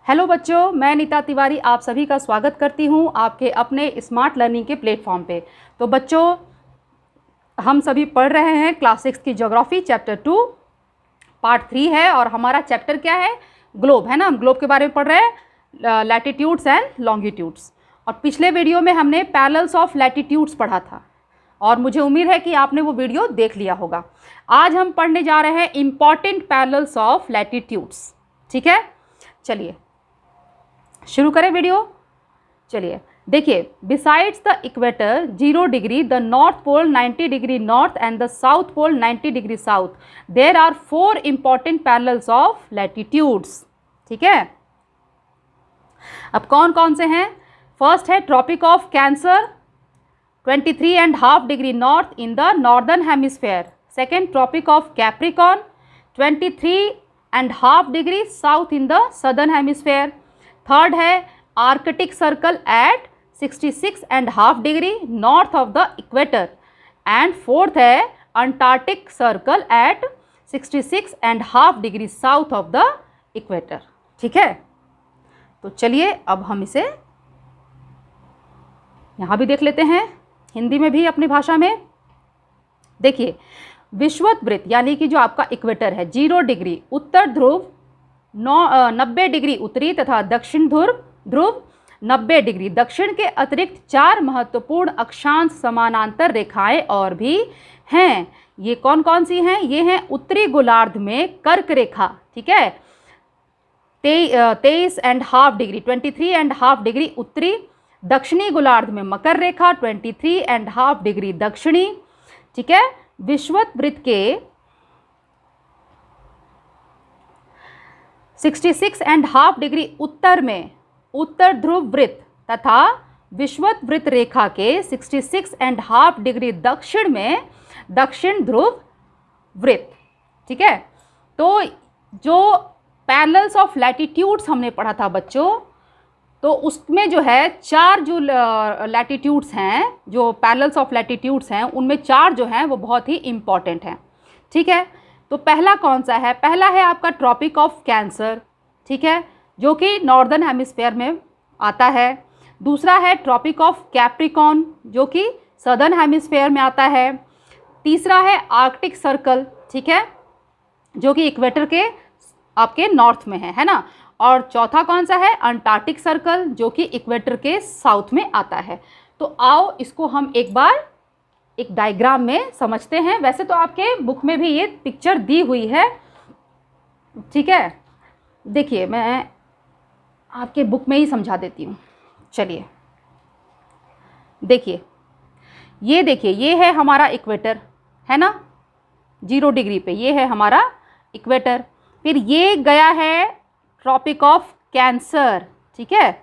Hello बच्चों, मैं नीता तिवारी आप सभी का स्वागत करती हूं आपके अपने स्मार्ट लर्निंग के प्लेटफॉर्म पे। तो बच्चों, हम सभी पढ़ रहे हैं क्लास 6 की ज्योग्राफी चैप्टर 2 पार्ट 3 है और हमारा चैप्टर क्या है? ग्लोब है ना। हम ग्लोब के बारे में पढ़ रहे हैं, लैटिट्यूड्स एंड लॉन्गिट्यूड्स। और पिछले वीडियो में हमने पैरेलल्स ऑफ लैटिट्यूड्स पढ़ा था और मुझे उम्मीद है कि आपने वो वीडियो देख लिया होगा। आज हम पढ़ने जा रहे हैं इंपॉर्टेंट पैरेलल्स ऑफ लैटिट्यूड्स। ठीक है, चलिए शुरू करें वीडियो। चलिए देखिए, besides the equator 0 degree, the north pole 90 degree north and the south pole 90 degree south, there are 4 important parallels of latitudes. ठीक है, अब कौन कौन से हैं? फर्स्ट है Tropic of Cancer 23.5 degree north in the northern hemisphere. Second, Tropic of Capricorn 23.5 degree south in the southern hemisphere. Third है Arctic Circle at 66.5 degree north of the equator. And fourth है Antarctic circle at 66.5 degree south of the equator. ठीक है, तो चलिए अब हम इसे यहाँ भी देख लेते हैं, हिंदी में भी अपनी भाषा में। देखिए, विषुवत वृत्त यानी कि जो आपका इक्वेटर है 0 डिग्री उत्तर ध्रुव 90 डिग्री उत्तरी तथा दक्षिण ध्रुव 90 डिग्री दक्षिण के अतिरिक्त 4 महत्वपूर्ण अक्षांश समानांतर रेखाएं और भी हैं। ये कौन कौन सी हैं? ये हैं उत्तरी गोलार्ध में कर्क रेखा, ठीक है, 23.5 डिग्री 23.5 डिग्री उत्तरी। दक्षिणी गोलार्ध में मकर रेखा 23.5 डिग्री दक्षिणी। ठीक है, विषुवत वृत्त के 66.5 डिग्री उत्तर में उत्तर ध्रुव वृत्त तथा विषुवत वृत्त रेखा के 66.5 डिग्री दक्षिण में दक्षिण ध्रुव वृत्त। ठीक है, तो जो पैरेलल्स ऑफ लैटिट्यूड्स हमने पढ़ा था बच्चों, तो उसमें जो है 4 जो लैटिट्यूड्स हैं, जो पैरेलल्स ऑफ लैटिट्यूड्स हैं, उनमें 4 जो हैं वो बहुत ही इम्पॉर्टेंट हैं। ठीक है, तो पहला कौन सा है? पहला है आपका ट्रॉपिक ऑफ कैंसर, ठीक है, जो कि नॉर्दर्न हेमिस्फेयर में आता है। दूसरा है ट्रॉपिक ऑफ कैप्रिकॉन जो कि सदर्न हेमिस्फेयर में आता है। तीसरा है आर्कटिक सर्कल, ठीक है, जो कि इक्वेटर के आपके नॉर्थ में है ना। और चौथा कौन सा है? अंटार्कटिक सर्कल जो कि इक्वेटर के साउथ में आता है। तो आओ इसको हम एक बार एक डायग्राम में समझते हैं। वैसे तो आपके बुक में भी ये पिक्चर दी हुई है, ठीक है, देखिए मैं आपके बुक में ही समझा देती हूँ। चलिए देखिए, ये देखिए, ये है हमारा इक्वेटर, है ना, 0 डिग्री पे ये है हमारा इक्वेटर। फिर ये गया है ट्रॉपिक ऑफ कैंसर, ठीक है।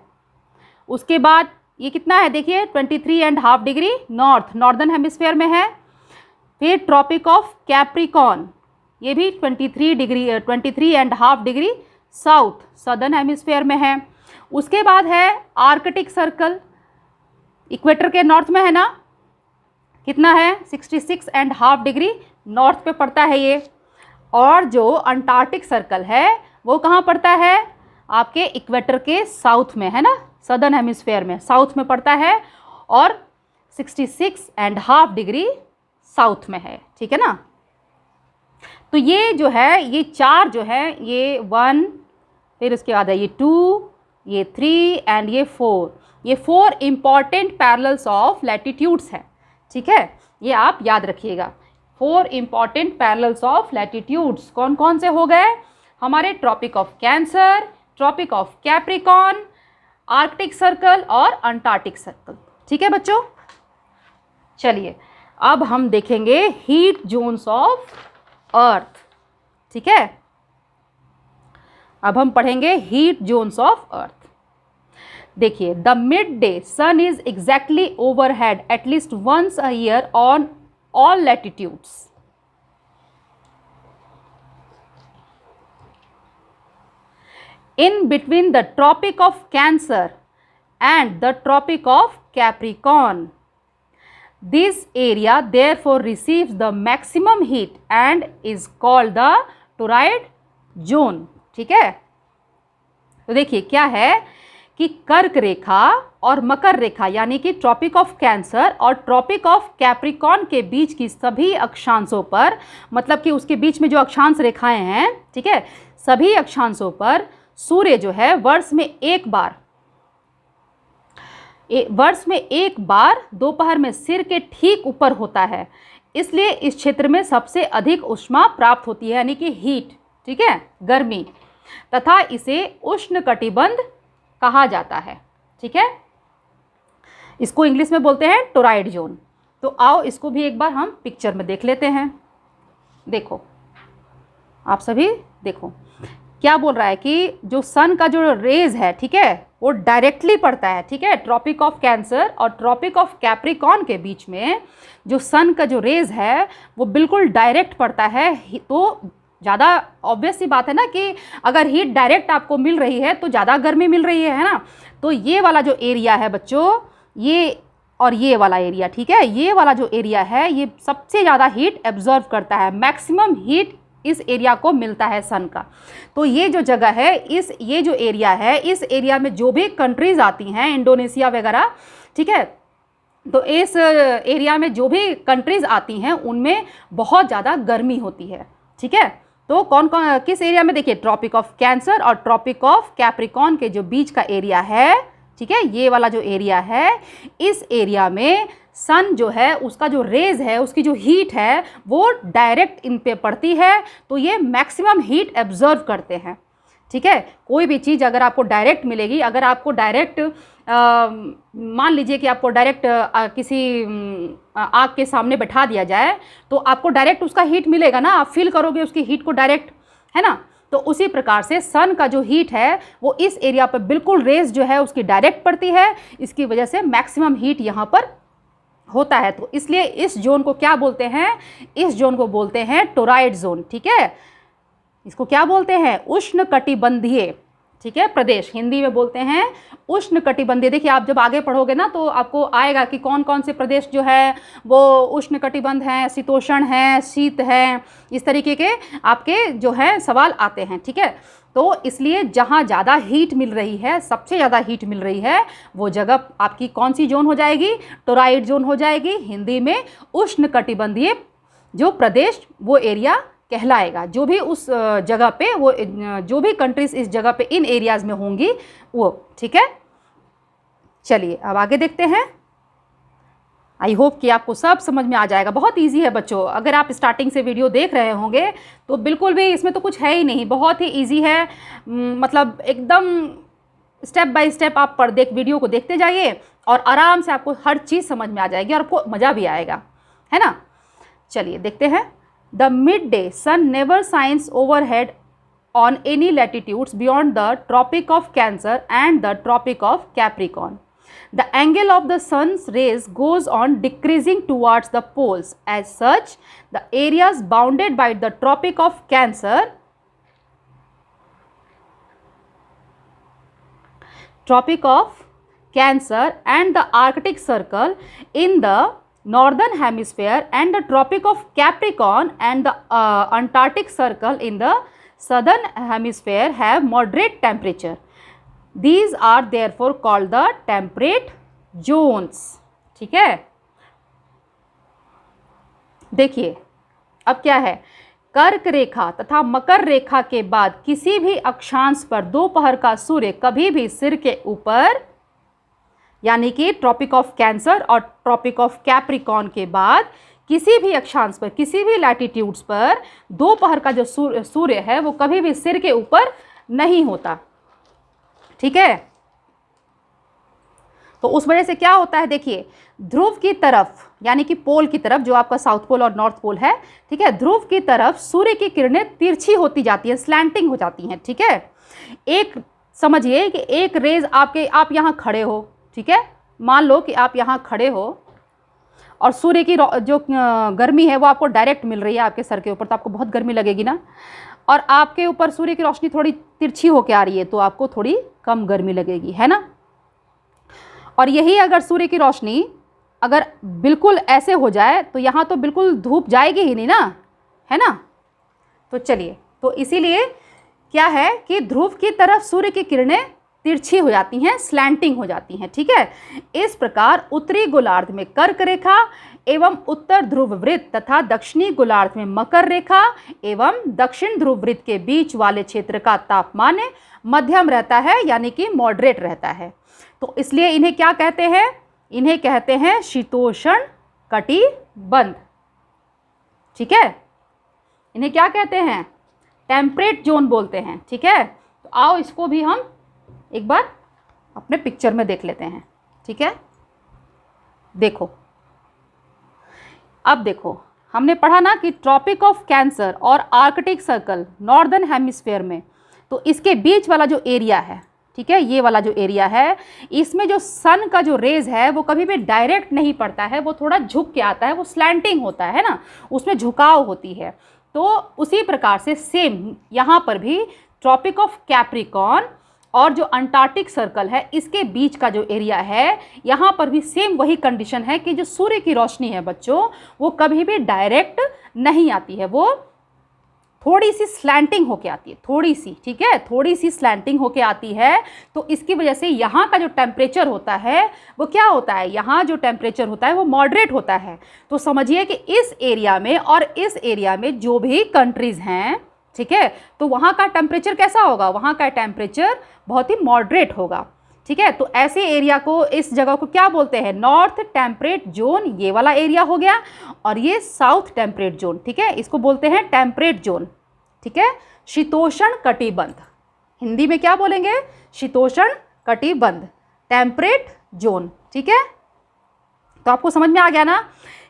उसके बाद ये कितना है? देखिए 23.5 डिग्री नॉर्दर्न हेमिस्फेयर में है। फिर ट्रॉपिक ऑफ कैप्रिकॉन, ये भी 23.5 डिग्री साउथ सदर्न हेमिस्फेयर में है। उसके बाद है आर्कटिक सर्कल, इक्वेटर के नॉर्थ में है ना, कितना है? 66.5 डिग्री नॉर्थ पे पड़ता है ये। और जो अंटार्कटिक सर्कल है वो कहाँ पड़ता है? आपके इक्वेटर के साउथ में है ना, सदर्न हेमिस्फेयर में, साउथ में पड़ता है और 66.5 डिग्री साउथ में है, ठीक है ना। तो ये जो है, ये 4 जो है, ये 1, फिर उसके बाद है ये 2, ये 3 एंड ये 4, ये 4 इंपॉर्टेंट पैरेलल्स ऑफ लैटिट्यूड्स हैं, ठीक है। ये आप याद रखिएगा, 4 इंपॉर्टेंट पैरेलल्स ऑफ लैटिट्यूड्स कौन कौन से हो गए? हमारे Tropic of Cancer, Tropic of Capricorn, Arctic Circle और अंटार्कटिक सर्कल। ठीक है बच्चों, चलिए अब हम देखेंगे हीट जोन्स ऑफ अर्थ। ठीक है, अब हम पढ़ेंगे हीट जोन्स ऑफ अर्थ। देखिए, the mid day sun is exactly overhead at least once a year on all latitudes. In between the Tropic of Cancer and the Tropic of Capricorn. This area therefore receives the maximum heat and is called the torrid zone. ठीक है, तो देखिए क्या है कि कर्क रेखा और मकर रेखा यानी कि ट्रॉपिक ऑफ कैंसर और ट्रॉपिक ऑफ कैप्रिकॉर्न के बीच की सभी अक्षांशों पर, मतलब कि उसके बीच में जो अक्षांश रेखाएं हैं, ठीक है, सभी अक्षांशों पर सूर्य जो है वर्ष में एक बार दोपहर में सिर के ठीक ऊपर होता है। इसलिए इस क्षेत्र में सबसे अधिक ऊष्मा प्राप्त होती है, यानी कि हीट, ठीक है, गर्मी, तथा इसे उष्णकटिबंध कहा जाता है। ठीक है, इसको इंग्लिश में बोलते हैं टोराइड जोन। तो आओ इसको भी एक बार हम पिक्चर में देख लेते हैं। देखो, आप सभी देखो क्या बोल रहा है कि जो सन का जो रेज है, ठीक है, वो डायरेक्टली पड़ता है, ठीक है, ट्रॉपिक ऑफ कैंसर और ट्रॉपिक ऑफ कैप्रिकॉर्न के बीच में जो सन का जो रेज है वो बिल्कुल डायरेक्ट पड़ता है। तो ज़्यादा ऑब्वियस सी बात है ना कि अगर हीट डायरेक्ट आपको मिल रही है तो ज़्यादा गर्मी मिल रही है ना। तो ये वाला जो एरिया है बच्चों, ये और ये वाला एरिया, ठीक है, ये वाला जो एरिया है ये सबसे ज़्यादा हीट एब्जॉर्व करता है। मैक्सिमम हीट इस एरिया को मिलता है सन का। तो ये जो जगह है, ये जो एरिया है, इस एरिया में जो भी कंट्रीज़ आती हैं, इंडोनेशिया वगैरह, ठीक है, तो इस एरिया में जो भी कंट्रीज़ आती हैं उनमें बहुत ज़्यादा गर्मी होती है। ठीक है, तो कौन कौन किस एरिया में, देखिए ट्रॉपिक ऑफ कैंसर और ट्रॉपिक ऑफ कैप्रिकॉर्न के जो बीच का एरिया है, ठीक है, ये वाला जो एरिया है, इस एरिया में सन जो है उसका जो रेज है, उसकी जो हीट है वो डायरेक्ट इन पे पड़ती है। तो ये मैक्सिमम हीट एब्जर्व करते हैं। ठीक है, कोई भी चीज़ अगर आपको डायरेक्ट मिलेगी, अगर आपको डायरेक्ट मान लीजिए कि आपको डायरेक्ट किसी आग के सामने बैठा दिया जाए तो आपको डायरेक्ट उसका हीट मिलेगा ना, आप फील करोगे उसकी हीट को डायरेक्ट, है ना। तो उसी प्रकार से सन का जो हीट है वो इस एरिया पर बिल्कुल रेज जो है उसकी डायरेक्ट पड़ती है। इसकी वजह से मैक्सिमम हीट यहाँ पर होता है। तो इसलिए इस जोन को क्या बोलते हैं, इस जोन को बोलते हैं टोराइड जोन। ठीक है, इसको क्या बोलते हैं, उष्णकटिबंधीय, ठीक है, प्रदेश, हिंदी में बोलते हैं उष्णकटिबंधीय। देखिए आप जब आगे पढ़ोगे ना तो आपको आएगा कि कौन कौन से प्रदेश जो है वो उष्णकटिबंध हैं, शीतोष्ण हैं, शीत हैं, इस तरीके के आपके जो है सवाल आते हैं। ठीक है, तो इसलिए जहाँ ज़्यादा हीट मिल रही है, सबसे ज़्यादा हीट मिल रही है, वो जगह आपकी कौन सी जोन हो जाएगी, टोराइड जोन हो जाएगी। हिंदी में उष्णकटिबंधीय जो प्रदेश, वो एरिया कहलाएगा। जो भी उस जगह पे, वो जो भी कंट्रीज इस जगह पे इन एरियाज में होंगी वो। ठीक है, चलिए अब आगे देखते हैं। आई होप कि आपको सब समझ में आ जाएगा। बहुत इजी है बच्चों, अगर आप स्टार्टिंग से वीडियो देख रहे होंगे तो बिल्कुल भी इसमें तो कुछ है ही नहीं, बहुत ही इजी है। मतलब एकदम स्टेप बाय स्टेप आप वीडियो को देखते जाइए और आराम से आपको हर चीज़ समझ में आ जाएगी और आपको मज़ा भी आएगा, है ना। चलिए देखते हैं। The midday sun never shines overhead on any latitudes beyond the Tropic of Cancer and the Tropic of Capricorn. The angle of the sun's rays goes on decreasing towards the poles. As such, the areas bounded by the Tropic of Cancer, and the Arctic Circle in the Northern Hemisphere and the Tropic of Capricorn and the Antarctic Circle in the Southern Hemisphere have moderate temperature. These are therefore called the temperate zones. ठीक है, देखिए अब क्या है, कर्क रेखा तथा मकर रेखा के बाद किसी भी अक्षांश पर दोपहर का सूर्य कभी भी सिर के ऊपर, यानी कि ट्रॉपिक ऑफ कैंसर और ट्रॉपिक ऑफ कैप्रिकॉर्न के बाद किसी भी अक्षांश पर, किसी भी लैटिट्यूड्स पर दोपहर का जो सूर्य है वो कभी भी सिर के ऊपर नहीं होता। ठीक है, तो उस वजह से क्या होता है, देखिए ध्रुव की तरफ, यानी कि पोल की तरफ, जो आपका साउथ पोल और नॉर्थ पोल है, ठीक है, ध्रुव की तरफ सूर्य की किरणें तिरछी होती जाती हैं, स्लैंटिंग हो जाती हैं। ठीक है, एक समझिए कि एक रेज आप यहाँ खड़े हो, ठीक है, मान लो कि आप यहाँ खड़े हो और सूर्य की जो गर्मी है वो आपको डायरेक्ट मिल रही है आपके सर के ऊपर, तो आपको बहुत गर्मी लगेगी ना। और आपके ऊपर सूर्य की रोशनी थोड़ी तिरछी होके आ रही है तो आपको थोड़ी कम गर्मी लगेगी, है ना। और यही अगर सूर्य की रोशनी अगर बिल्कुल ऐसे हो जाए तो यहाँ तो बिल्कुल धूप जाएगी ही नहीं ना, है ना। तो चलिए, तो इसीलिए क्या है कि ध्रुव की तरफ सूर्य की किरणें तिरछी हो जाती हैं, स्लैंटिंग हो जाती हैं, ठीक है। इस प्रकार उत्तरी गोलार्ध में कर्क रेखा एवं उत्तर ध्रुव वृत्त तथा दक्षिणी गोलार्ध में मकर रेखा एवं दक्षिण ध्रुव वृत्त के बीच वाले क्षेत्र का तापमान मध्यम रहता है, यानी कि मॉडरेट रहता है। तो इसलिए इन्हें क्या कहते हैं? इन्हें कहते हैं शीतोष्ण कटिबंध, ठीक है। इन्हें क्या कहते हैं? टेम्परेट जोन बोलते हैं, ठीक है। तो आओ इसको भी हम एक बार अपने पिक्चर में देख लेते हैं, ठीक है। देखो, अब देखो, हमने पढ़ा ना कि ट्रॉपिक ऑफ कैंसर और आर्कटिक सर्कल नॉर्दर्न हेमिस्फीयर में, तो इसके बीच वाला जो एरिया है, ठीक है, ये वाला जो एरिया है, इसमें जो सन का जो रेज है वो कभी भी डायरेक्ट नहीं पड़ता है, वो थोड़ा झुक के आता है, वो स्लैंटिंग होता है ना, उसमें झुकाव होती है। तो उसी प्रकार से सेम यहाँ पर भी ट्रॉपिक ऑफ कैप्रिकॉर्न और जो अंटार्कटिक सर्कल है इसके बीच का जो एरिया है, यहाँ पर भी सेम वही कंडीशन है कि जो सूर्य की रोशनी है बच्चों, वो कभी भी डायरेक्ट नहीं आती है, वो थोड़ी सी स्लैंटिंग होके आती है, थोड़ी सी, ठीक है, थोड़ी सी स्लैंटिंग होके आती है। तो इसकी वजह से यहाँ का जो टेम्परेचर होता है वो क्या होता है? यहाँ जो टेम्परेचर होता है वो मॉडरेट होता है। तो समझिए कि इस एरिया में और इस एरिया में जो भी कंट्रीज़ हैं, ठीक है, तो वहाँ का टेम्परेचर कैसा होगा? वहाँ का टेम्परेचर बहुत ही मॉडरेट होगा, ठीक है। तो ऐसे एरिया को, इस जगह को क्या बोलते हैं? नॉर्थ टेम्परेट जोन, ये वाला एरिया हो गया, और ये साउथ टेम्परेट जोन, ठीक है, इसको बोलते हैं टेम्परेट जोन, ठीक है। शीतोष्ण कटिबंध, हिंदी में क्या बोलेंगे? शीतोष्ण कटिबंध, टेम्परेट जोन, ठीक है। तो आपको समझ में आ गया ना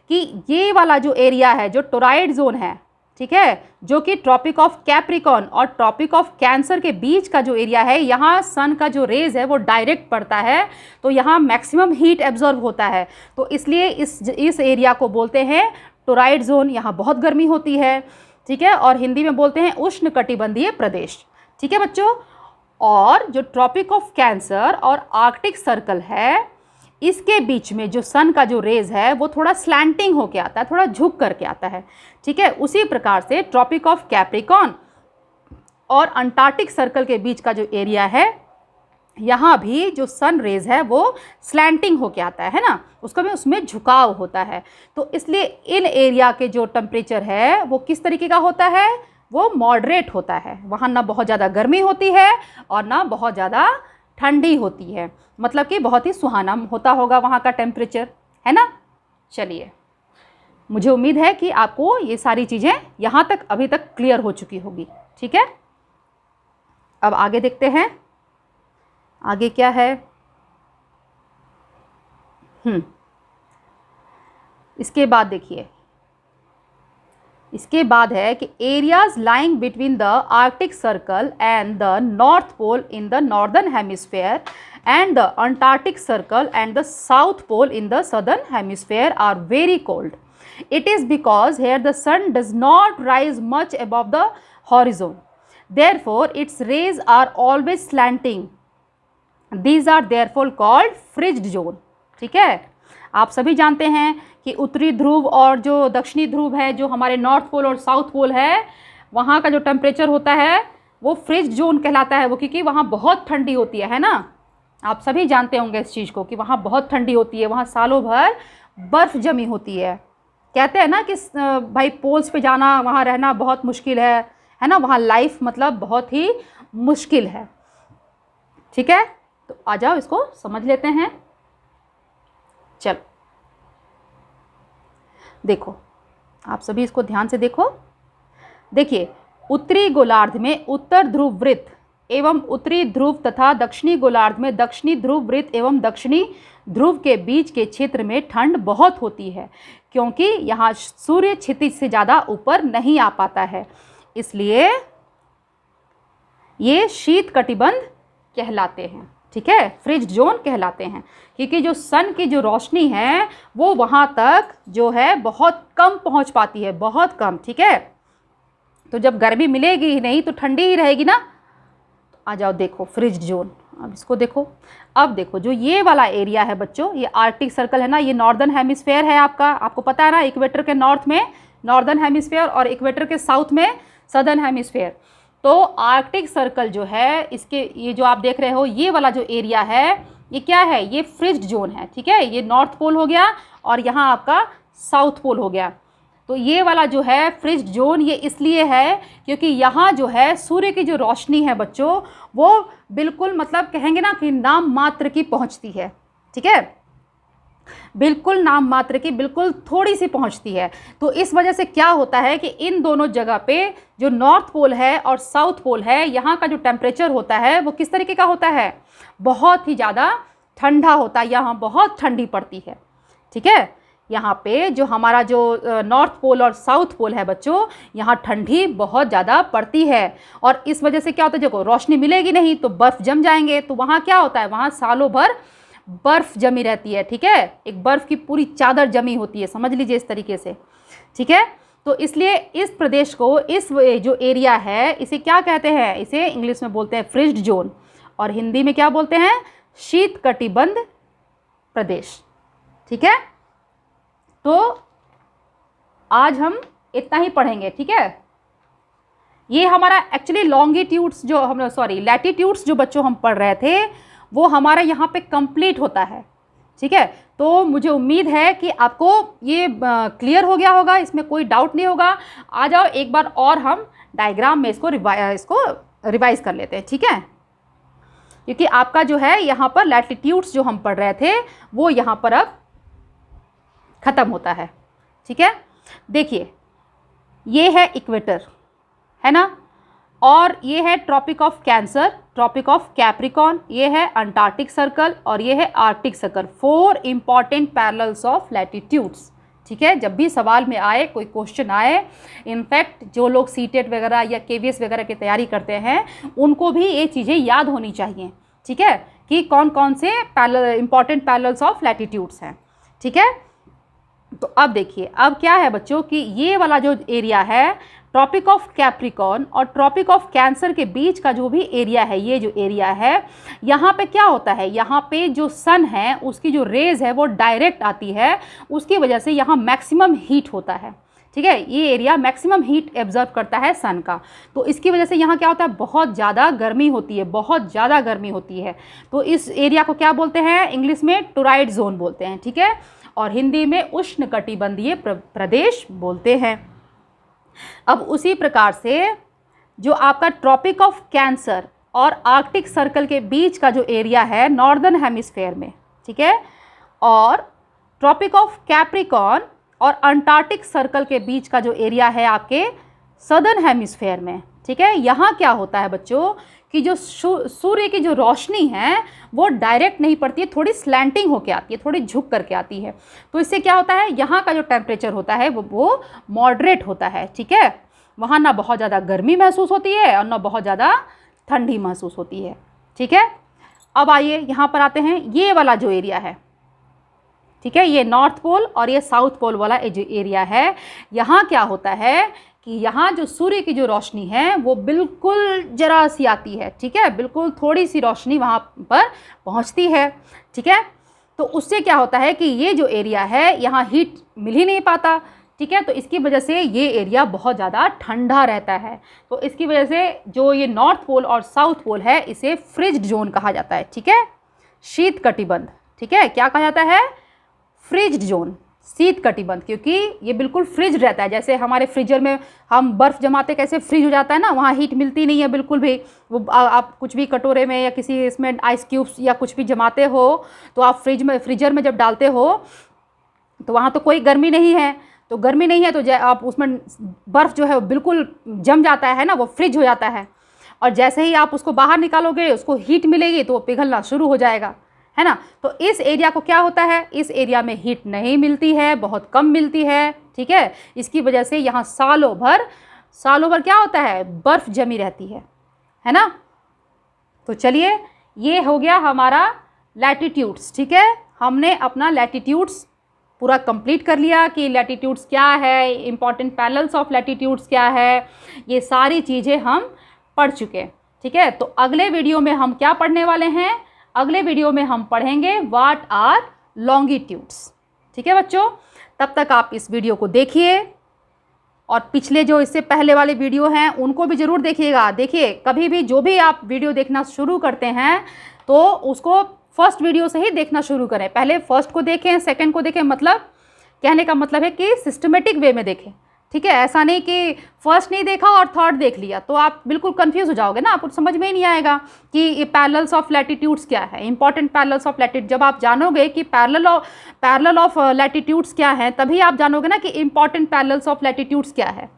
कि ये वाला जो एरिया है, जो टोराइड जोन है, ठीक है, जो कि ट्रॉपिक ऑफ कैप्रिकॉर्न और ट्रॉपिक ऑफ कैंसर के बीच का जो एरिया है, यहाँ सन का जो रेज है वो डायरेक्ट पड़ता है, तो यहाँ मैक्सिमम हीट एब्जॉर्ब होता है। तो इसलिए इस एरिया को बोलते हैं टोराइड जोन, यहाँ बहुत गर्मी होती है, ठीक है, और हिंदी में बोलते हैं उष्ण कटिबंधीय प्रदेश, ठीक है बच्चों। और जो ट्रॉपिक ऑफ कैंसर और आर्कटिक सर्कल है, इसके बीच में जो सन का जो रेज है वो थोड़ा स्लैंटिंग होके आता है, थोड़ा झुक करके आता है, ठीक है। उसी प्रकार से ट्रॉपिक ऑफ कैप्रिकॉर्न और अंटार्कटिक सर्कल के बीच का जो एरिया है, यहाँ भी जो सन रेज है वो स्लैंटिंग होके आता है ना, उसका भी उसमें झुकाव होता है। तो इसलिए इन एरिया के जो टेम्परेचर है वो किस तरीके का होता है? वो मॉडरेट होता है। वहाँ ना बहुत ज़्यादा गर्मी होती है और ना बहुत ज़्यादा ठंडी होती है, मतलब कि बहुत ही सुहाना होता होगा वहाँ का टेम्परेचर, है ना। चलिए, मुझे उम्मीद है कि आपको ये सारी चीज़ें यहाँ तक अभी तक क्लियर हो चुकी होगी, ठीक है। अब आगे देखते हैं, आगे क्या है। इसके बाद देखिए, इसके बाद है कि areas lying between the Arctic Circle and the north Pole in the northern hemisphere and the Antarctic Circle and the south Pole in the southern hemisphere are very cold. It is because here the sun does not rise much above the horizon. Therefore, its rays are always slanting. These are therefore called fridged zone. ठीक है, आप सभी जानते हैं कि उत्तरी ध्रुव और जो दक्षिणी ध्रुव है, जो हमारे नॉर्थ पोल और साउथ पोल है, वहाँ का जो टेम्परेचर होता है वो फ्रिज जोन कहलाता है। वो क्योंकि वहाँ बहुत ठंडी होती है ना, आप सभी जानते होंगे इस चीज़ को कि वहाँ बहुत ठंडी होती है, वहाँ सालों भर बर्फ़ जमी होती है। कहते हैं ना कि भाई पोल्स पे जाना, वहाँ रहना बहुत मुश्किल है ना, वहाँ लाइफ मतलब बहुत ही मुश्किल है। ठीक है, तो आ जाओ इसको समझ लेते हैं। चलो देखो, आप सभी इसको ध्यान से देखो। देखिए, उत्तरी गोलार्ध में उत्तर ध्रुव वृत्त एवं उत्तरी ध्रुव तथा दक्षिणी गोलार्ध में दक्षिणी ध्रुव वृत्त एवं दक्षिणी ध्रुव के बीच के क्षेत्र में ठंड बहुत होती है, क्योंकि यहाँ सूर्य क्षितिज से ज़्यादा ऊपर नहीं आ पाता है, इसलिए ये शीत कटिबंध कहलाते हैं। ठीक है, फ्रिज जोन कहलाते हैं, क्योंकि जो सन की जो रोशनी है वो वहाँ तक जो है बहुत कम पहुँच पाती है, बहुत कम। ठीक है, तो जब गर्मी मिलेगी ही नहीं तो ठंडी ही रहेगी ना। तो आ जाओ देखो फ्रिज जोन, अब इसको देखो। अब देखो, जो ये वाला एरिया है बच्चों, ये आर्कटिक सर्कल है ना, ये नॉर्दर्न हेमिस्फीयर है आपका, आपको पता है ना, इक्वेटर के नॉर्थ में नॉर्दर्न हेमिस्फीयर और इक्वेटर के साउथ में सदर्न हेमिस्फीयर। तो आर्कटिक सर्कल जो है, इसके ये जो आप देख रहे हो ये वाला जो एरिया है, ये क्या है, ये फ्रिज्ड जोन है, ठीक है। ये नॉर्थ पोल हो गया और यहाँ आपका साउथ पोल हो गया। तो ये वाला जो है फ्रिज्ड जोन, ये इसलिए है क्योंकि यहाँ जो है सूर्य की जो रोशनी है बच्चों, वो बिल्कुल मतलब कहेंगे ना कि नाम मात्र की पहुँचती है, ठीक है, बिल्कुल नाम मात्र की, बिल्कुल थोड़ी सी पहुंचती है। तो इस वजह से क्या होता है कि इन दोनों जगह पे जो नॉर्थ पोल है और साउथ पोल है, यहाँ का जो टेम्परेचर होता है वो किस तरीके का होता है, बहुत ही ज़्यादा ठंडा होता है, यहाँ बहुत ठंडी पड़ती है, ठीक है। यहाँ पे जो हमारा जो नॉर्थ पोल और साउथ पोल है बच्चों, यहाँ ठंडी बहुत ज़्यादा पड़ती है और इस वजह से क्या होता है, देखो रोशनी मिलेगी नहीं तो बर्फ़ जम जाएंगे, तो वहाँ क्या होता है, वहाँ सालों भर बर्फ़ जमी रहती है, ठीक है, एक बर्फ़ की पूरी चादर जमी होती है, समझ लीजिए इस तरीके से, ठीक है। तो इसलिए इस प्रदेश को, इस जो एरिया है, इसे क्या कहते हैं, इसे इंग्लिश में बोलते हैं फ्रिज्ड जोन और हिंदी में क्या बोलते हैं, शीतकटिबंध प्रदेश, ठीक है। तो आज हम इतना ही पढ़ेंगे, ठीक है। ये हमारा एक्चुअली लॉन्गिट्यूड्स जो हम लैटिट्यूड्स जो बच्चों हम पढ़ रहे थे वो हमारा यहाँ पे कंप्लीट होता है, ठीक है। तो मुझे उम्मीद है कि आपको ये क्लियर हो गया होगा, इसमें कोई डाउट नहीं होगा। आ जाओ एक बार और हम डायग्राम में इसको रिवाइज कर लेते हैं, ठीक है, क्योंकि आपका जो है यहाँ पर लैटिट्यूड्स जो हम पढ़ रहे थे वो यहाँ पर अब ख़त्म होता है, ठीक है। देखिए ये है इक्वेटर, है ना, और ये है Tropic of Cancer, Tropic of Capricorn, ये है अंटार्कटिक सर्कल और ये है Arctic Circle. 4 important parallels of latitudes, ठीक है। जब भी सवाल में आए, कोई क्वेश्चन आए, इनफैक्ट जो लोग सीटेट वगैरह या केवीएस वगैरह की तैयारी करते हैं उनको भी ये चीज़ें याद होनी चाहिए, ठीक है, कि कौन कौन से इंपॉर्टेंट पैरेलल्स ऑफ लैटिट्यूड्स हैं, ठीक है। तो अब देखिए अब क्या है बच्चों कि ये वाला जो एरिया है ट्रॉपिक ऑफ कैप्रिकॉन और ट्रॉपिक ऑफ कैंसर के बीच का जो भी एरिया है, ये जो एरिया है, यहाँ पे क्या होता है, यहाँ पे जो सन है उसकी जो रेज है वो डायरेक्ट आती है, उसकी वजह से यहाँ मैक्सिमम हीट होता है, ठीक है। ये एरिया मैक्सिमम हीट एब्जॉर्ब करता है सन का, तो इसकी वजह से यहाँ क्या होता है, बहुत ज़्यादा गर्मी होती है, बहुत ज़्यादा गर्मी होती है। तो इस एरिया को क्या बोलते हैं, इंग्लिश में टोराइड जोन बोलते हैं, ठीक है, और हिंदी में उष्णकटिबंधीय प्रदेश बोलते हैं। अब उसी प्रकार से जो आपका ट्रॉपिक ऑफ कैंसर और आर्कटिक सर्कल के बीच का जो एरिया है नॉर्दर्न हेमिस्फेयर में, ठीक है, और ट्रॉपिक ऑफ कैप्रिकॉन और अंटार्कटिक सर्कल के बीच का जो एरिया है आपके सदर्न हेमिस्फेयर में, ठीक है, यहाँ क्या होता है बच्चों कि जो सूर्य की जो रोशनी है वो डायरेक्ट नहीं पड़ती है, थोड़ी स्लैंटिंग होके आती है, थोड़ी झुक करके आती है। तो इससे क्या होता है, यहाँ का जो टेम्परेचर होता है वो मॉडरेट होता है, ठीक है, वहाँ ना बहुत ज़्यादा गर्मी महसूस होती है और ना बहुत ज़्यादा ठंडी महसूस होती है, ठीक है। अब आइए यहाँ पर आते हैं, ये वाला जो एरिया है, ठीक है, ये नॉर्थ पोल और ये साउथ पोल वाला जो एरिया है, यहाँ क्या होता है कि यहाँ जो सूर्य की जो रोशनी है वो बिल्कुल जरा सी आती है, ठीक है, बिल्कुल थोड़ी सी रोशनी वहाँ पर पहुँचती है, ठीक है। तो उससे क्या होता है कि ये जो एरिया है यहाँ हीट मिल ही नहीं पाता, ठीक है, तो इसकी वजह से ये एरिया बहुत ज़्यादा ठंडा रहता है। तो इसकी वजह से जो ये नॉर्थ पोल और साउथ पोल है इसे फ्रिज्ड जोन कहा जाता है, ठीक है, शीत कटिबंध, ठीक है, क्या कहा जाता है, फ्रिज्ड जोन, शीत कटिबंध, क्योंकि ये बिल्कुल फ्रिज रहता है। जैसे हमारे फ्रीजर में हम बर्फ़ जमाते कैसे फ्रिज हो जाता है ना, वहाँ हीट मिलती नहीं है बिल्कुल भी। वो आप कुछ भी कटोरे में या किसी इसमें आइस क्यूब्स या कुछ भी जमाते हो तो आप फ्रीजर में जब डालते हो तो वहाँ तो कोई गर्मी नहीं है, तो गर्मी नहीं है तो आप उसमें बर्फ़ जो है वो बिल्कुल जम जाता है ना, वो फ्रिज हो जाता है। और जैसे ही आप उसको बाहर निकालोगे उसको हीट मिलेगी तो वो पिघलना शुरू हो जाएगा, है ना। तो इस एरिया को क्या होता है, इस एरिया में हीट नहीं मिलती है, बहुत कम मिलती है, ठीक है। इसकी वजह से यहाँ सालों भर क्या होता है, बर्फ़ जमी रहती है ना। तो चलिए ये हो गया हमारा लैटिट्यूड्स, ठीक है, हमने अपना लैटिट्यूड्स पूरा कंप्लीट कर लिया कि लैटिट्यूड्स क्या है, इंपॉर्टेंट पैरेलल्स ऑफ लैटिट्यूड्स क्या है, ये सारी चीज़ें हम पढ़ चुके, ठीक है। तो अगले वीडियो में हम क्या पढ़ने वाले हैं, अगले वीडियो में हम पढ़ेंगे व्हाट आर लॉन्गिट्यूड्स, ठीक है बच्चों। तब तक आप इस वीडियो को देखिए, और पिछले जो इससे पहले वाले वीडियो हैं उनको भी ज़रूर देखिएगा। देखिए, कभी भी जो भी आप वीडियो देखना शुरू करते हैं तो उसको फर्स्ट वीडियो से ही देखना शुरू करें। पहले फर्स्ट को देखें, सेकंड को देखें, मतलब कहने का मतलब है कि सिस्टमेटिक वे में देखें, ठीक है। ऐसा नहीं कि फर्स्ट नहीं देखा और थर्ड देख लिया, तो आप बिल्कुल कंफ्यूज हो जाओगे ना, आपको समझ में ही नहीं आएगा कि ये पैरेलल्स ऑफ लैटिट्यूड्स क्या है, इंपॉर्टेंट पैरेलल्स ऑफ लैटिट्यूड। जब आप जानोगे कि पैरेलल ऑफ लैटिट्यूड्स क्या है, तभी आप जानोगे ना कि इंपॉर्टेंट पैरेलल्स ऑफ लैटिट्यूड्स क्या है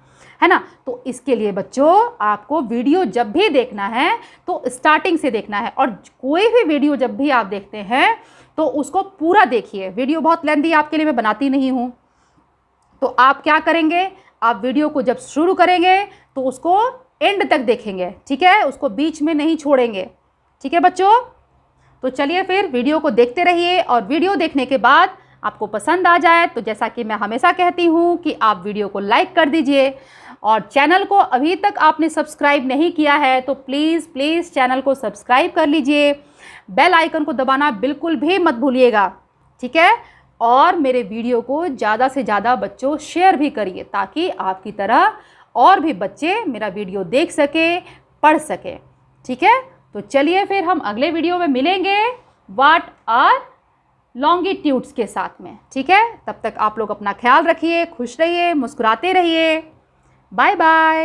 ना। तो इसके लिए बच्चों आपको वीडियो जब भी देखना है तो स्टार्टिंग से देखना है, और कोई भी वीडियो जब भी आप देखते हैं तो उसको पूरा देखिए। वीडियो बहुत लेंथी आपके लिए मैं बनाती नहीं हूँ। तो आप क्या करेंगे, आप वीडियो को जब शुरू करेंगे तो उसको एंड तक देखेंगे, ठीक है, उसको बीच में नहीं छोड़ेंगे, ठीक है बच्चों। तो चलिए फिर वीडियो को देखते रहिए, और वीडियो देखने के बाद आपको पसंद आ जाए तो जैसा कि मैं हमेशा कहती हूँ कि आप वीडियो को लाइक कर दीजिए, और चैनल को अभी तक आपने सब्सक्राइब नहीं किया है तो प्लीज़ प्लीज़ चैनल को सब्सक्राइब कर लीजिए। बेल आइकन को दबाना बिल्कुल भी मत भूलिएगा, ठीक है। और मेरे वीडियो को ज़्यादा से ज़्यादा बच्चों शेयर भी करिए, ताकि आपकी तरह और भी बच्चे मेरा वीडियो देख सके, पढ़ सके, ठीक है। तो चलिए फिर हम अगले वीडियो में मिलेंगे व्हाट आर लॉन्गिट्यूड्स के साथ में, ठीक है। तब तक आप लोग अपना ख्याल रखिए, खुश रहिए, मुस्कुराते रहिए। Bye bye.